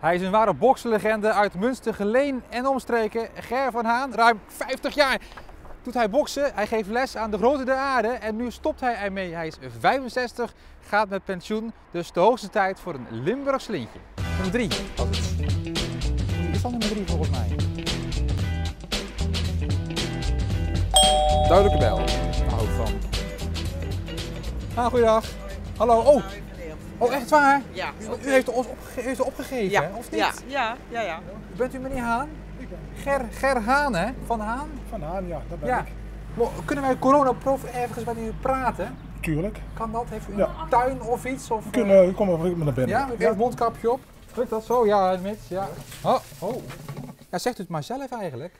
Hij is een ware boksenlegende uit Münster, Geleen en omstreken. Ger van Haan, ruim 50 jaar doet hij boksen. Hij geeft les aan de grote der aarde en nu stopt hij ermee. Hij is 65, gaat met pensioen, dus de hoogste tijd voor een Limburgs lintje. Nummer 3 was het. Is dat nummer 3 volgens mij? Duidelijke bel. Daar hou ik van. Goeiedag. Hallo. Oh, echt waar? Ja. U heeft ons opgegeven, Ja. hè? Of niet? Ja. Bent u meneer Haan? Ik ben Ger Haan, hè? Van Haan? Van Haan, ja, dat ben Ja. ik. Kunnen wij coronaprof ergens met u praten? Tuurlijk. Kan dat? Heeft u een Ja. tuin of iets? Of, Kom maar naar binnen. ja, even een mondkapje op. Lukt dat zo? Ja, mits. Ja. Oh. Ja, zegt u het maar zelf eigenlijk.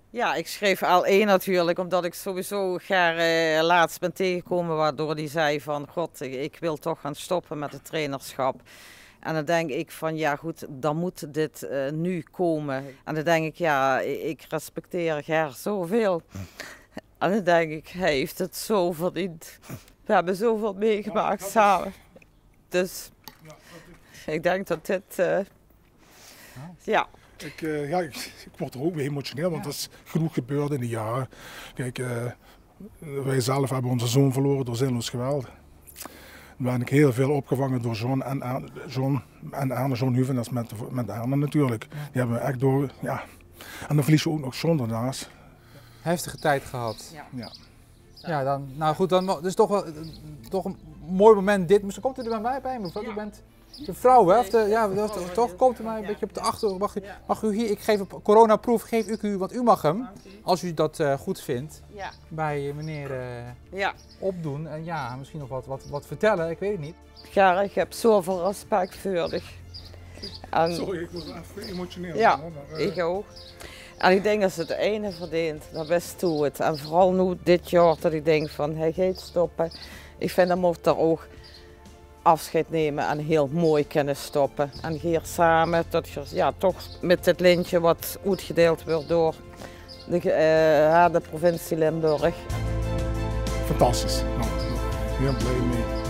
Ja, ik schreef al één natuurlijk, omdat ik sowieso Ger laatst ben tegengekomen, waardoor hij zei van, god, ik wil toch gaan stoppen met het trainerschap. En dan denk ik van, ja goed, dan moet dit nu komen. En dan denk ik, ja, ik respecteer Ger zoveel. En dan denk ik, hij heeft het zo verdiend. We hebben zoveel meegemaakt samen. Dus ik denk dat dit, ja. Ik word er ook weer emotioneel, want er is genoeg gebeurd in de jaren. Kijk, wij zelf hebben onze zoon verloren door zinloos geweld. Daar ben ik heel veel opgevangen door John en Arne, John Huvenes met Arne natuurlijk. Die hebben we echt door, ja. En dan verlies je ook nog John daarnaast. Heftige tijd gehad. Ja. Ja, dan, nou goed, dan is toch een mooi moment dit. Misschien komt u er bij me. Want u bent de vrouw, hè? Toch komt u mij een beetje op de achter. Mag u hier, ik geef op coronaproef, geef ik u, want u mag hem, als u dat goed vindt, bij meneer opdoen. En ja, misschien nog wat vertellen, ik weet het niet. Ger, ik heb zoveel respect voor dich. En, Sorry, ik word even emotioneel. ja, maar, ik ook. En ik denk dat ze het ene verdient, dat best toe het. En vooral nu dit jaar dat ik denk van hij gaat stoppen. Ik vind dat moet er ook afscheid nemen en heel mooi kunnen stoppen. En hier samen, dat je ja, toch met het lintje wat uitgedeeld wordt door de provincie Limburg. fantastisch. Nou, heel blij mee.